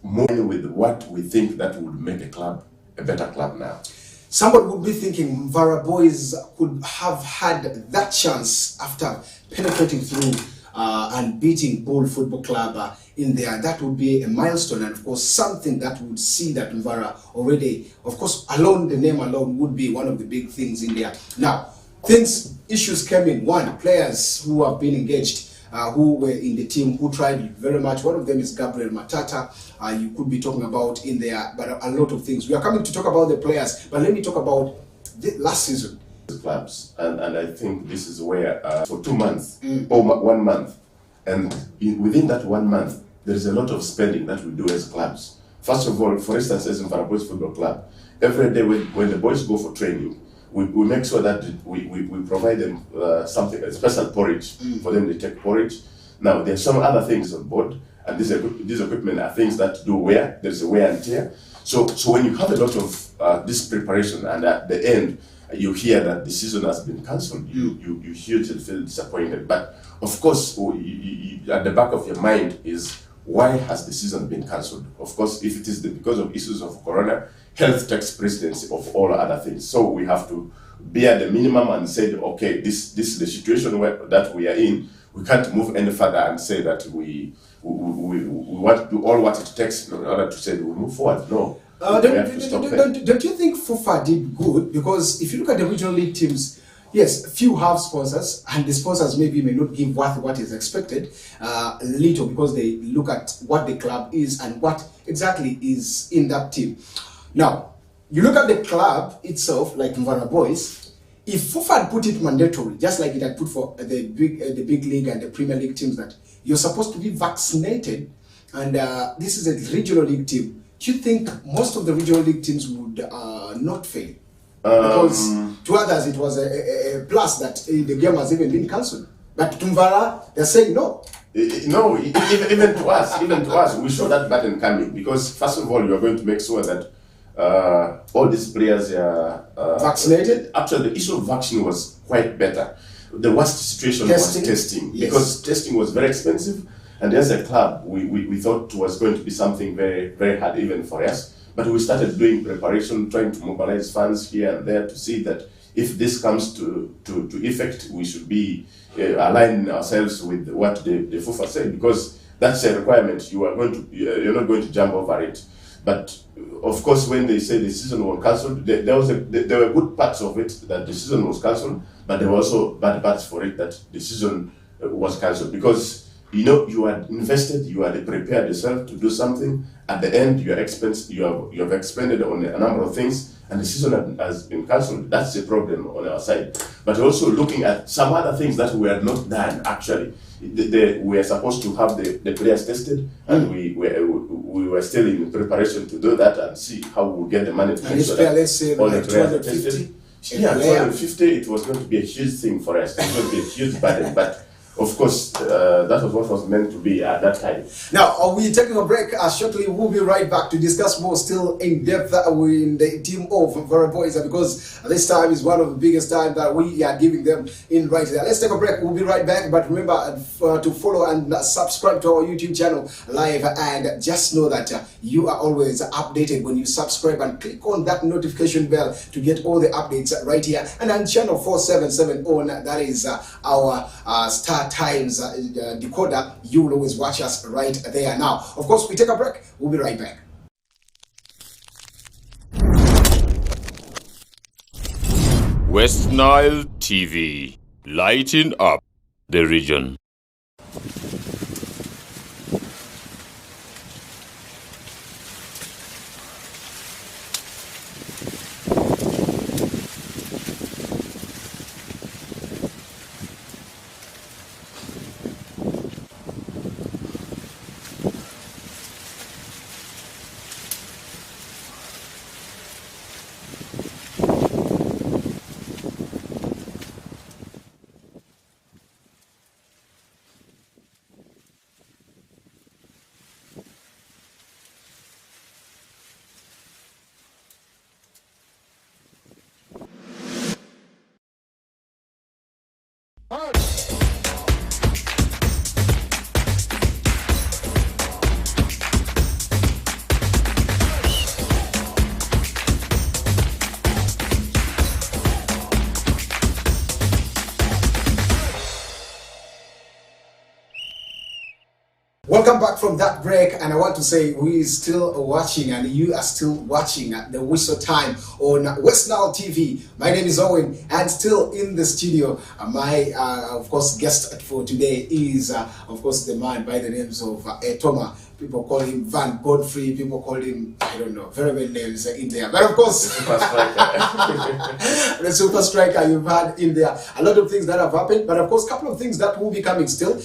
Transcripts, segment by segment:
more with what we think that would make a club a better club now. Somebody would be thinking Mvara Boys could have had that chance after penetrating through and beating Bull Football Club in there. That would be a milestone, and of course something that would see that Mvara already, of course, alone, the name alone would be one of the big things in there. Now, issues came in. One, players who have been engaged, who were in the team, who tried very much. One of them is Gabriel Matata. You could be talking about in there, but a lot of things. We are coming to talk about the players, but let me talk about the last season. Clubs, and I think this is where for 2 months or 1 month, and within that 1 month, there is a lot of spending that we do as clubs. First of all, for instance, as Mvara Boys Football Club, every day when the boys go for training, we make sure that we provide them something, a special porridge for them to take porridge. Now, there are some other things on board, and these equipment are things that do wear. There's a wear and tear. So when you have a lot of this preparation, and at the end, you hear that the season has been cancelled, you hugely feel disappointed. But of course, at the back of your mind is, why has the season been cancelled? Of course, if it is because of issues of corona, health takes precedence of all other ththings. So we have to be at the minimum and say, okay, this is the situation that we are in. We can't move any further and say that we want to do all what it takes in order to say we move forward. No. Don't you think FUFA did good? Because if you look at the regional league teams, yes, few have sponsors, and the sponsors maybe may not give what is expected, little, because they look at what the club is and what exactly is in that team. Now, you look at the club itself, like Mvara Boys. If FUFA had put it mandatory, just like it had put for the big league and the Premier League teams, that you're supposed to be vaccinated, and this is a regional league team, do you think most of the regional league teams would not fail? Because to others it was a plus that the game has even been cancelled. But to Mvara, they're saying no. No, even to us, we saw that button coming. Because first of all, you are going to make sure that all these players are vaccinated. Actually, the issue of vaccine was quite better. The worst situation was testing. Yes. Because testing was very expensive. And as a club, we thought it was going to be something very, very hard even for us. But we started doing preparation, trying to mobilize funds here and there to see that if this comes to effect, we should be aligning ourselves with what the FUFA said, because that's a requirement. You're not going to jump over it. But of course, when they say the season was cancelled, there were good parts of it that the season was cancelled, but there were also bad parts for it that the season was cancelled, because you had invested, you had prepared yourself to do something. At the end, you have expended on a number of things, and the season has been cancelled. That's the problem on our side. But also looking at some other things that we had not done. Actually, we are supposed to have the players tested, and we were still in preparation to do that and see how we get the money to make sure that let's say all like the players are tested. Yeah, 250. It was going to be a huge thing for us. It was going to be a huge burden, but of course, that was what was meant to be at that time. Now, we're taking a break. Shortly, we'll be right back to discuss more, still in depth, in the team of Mvara Boys, because this time is one of the biggest times that we are giving them in right there. Let's take a break. We'll be right back. But remember to follow and subscribe to our YouTube channel live, and just know that you are always updated when you subscribe and click on that notification bell to get all the updates right here. And on channel 4770, that is our Star Times decoder, you will always watch us right there. Now, of course, we take a break. We'll be right back. West Nile TV, lighting up the region. Welcome back from that break, and I want to say we are still watching, and you are still watching the Whistle Time on West Nile TV. My name is Owen, and still in the studio, my of course guest for today is of course the man by the names of Etoma. People call him Van Godfrey, people call him, I don't know, very many names in there. But of course, the super striker you've had in there. A lot of things that have happened, but of course, a couple of things that will be coming still.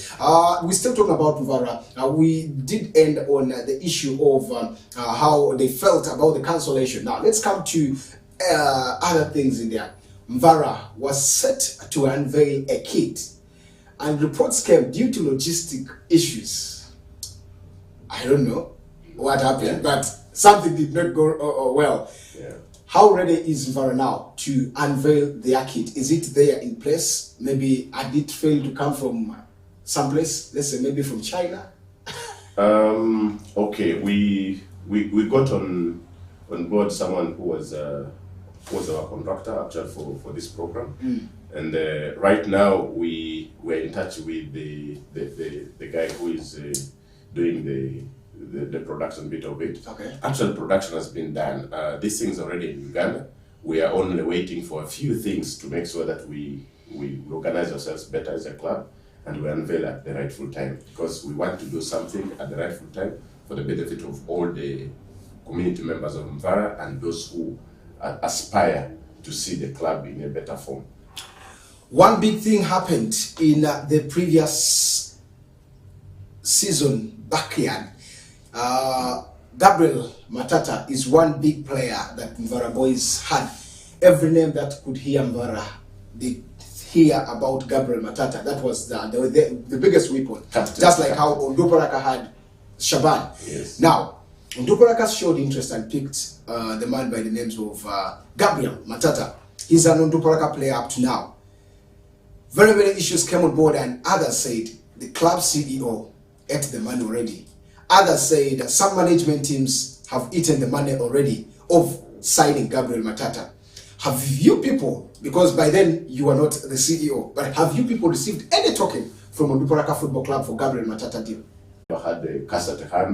We're still talking about Mvara. We did end on the issue of how they felt about the cancellation. Now, let's come to other things in there. Mvara was set to unveil a kit, and reports came due to logistic issues. I don't know what happened, but something did not go well. Yeah. How ready is Mvara now to unveil their kit? Is it there in place? Maybe did it fail to come from someplace? Let's say maybe from China. Okay, we got on board someone who was our contractor actually for this program, and right now we're in touch with the guy who is doing the production bit of it. Okay. Actual production has been done. This thing's already in Uganda. We are only waiting for a few things to make sure that we organize ourselves better as a club and we unveil at the rightful time, because we want to do something at the rightful time for the benefit of all the community members of Mvara and those who aspire to see the club in a better form. One big thing happened in the previous season backyard. Gabriel Matata is one big player that Mvara boys had. Every name that could hear Mvara, they hear about Gabriel Matata. That was the biggest weapon. Just like how Onduparaka had Shaban. Yes. Now, Onduparaka showed interest and picked the man by the names of Gabriel Matata. He's an Onduparaka player up to now. Very many issues came on board, and others said the club CEO ate the money already. Others say that some management teams have eaten the money already of signing Gabriel Matata. Have you people, because by then you are not the CEO, but have you people received any token from Onduparaka Football Club for Gabriel Matata deal? I had the cash at hand.